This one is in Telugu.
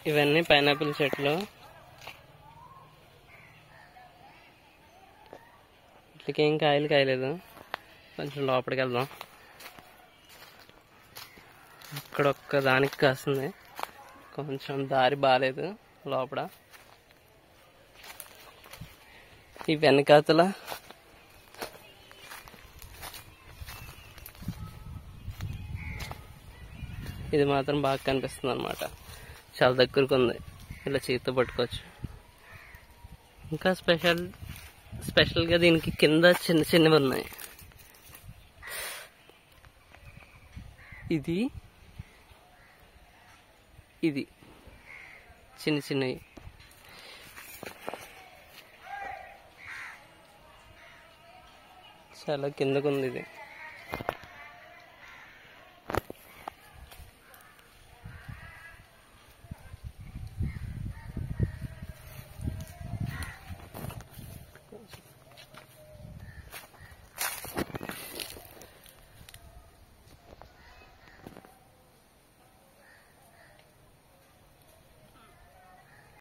ఇవన్నీ పైనాపిల్ చెట్లు. ఇట్లకి ఏం కాయలు కాయలేదు. కొంచెం లోపలికి వెళ్దాం. ఇక్కడ ఒక్క దానికి కాస్తుంది. కొంచెం దారి బాగాలేదు లోపల. ఈ వెనకాతల ఇది మాత్రం బాగా కనిపిస్తుంది అన్నమాట. చాలా దగ్గరకు ఉంది. ఇలా చేతితో పట్టుకోవచ్చు. ఇంకా స్పెషల్గా దీనికి కింద చిన్న చిన్నవి ఉన్నాయి. ఇది చిన్న చిన్నవి. చాలా కిందకు ఉంది ఇది.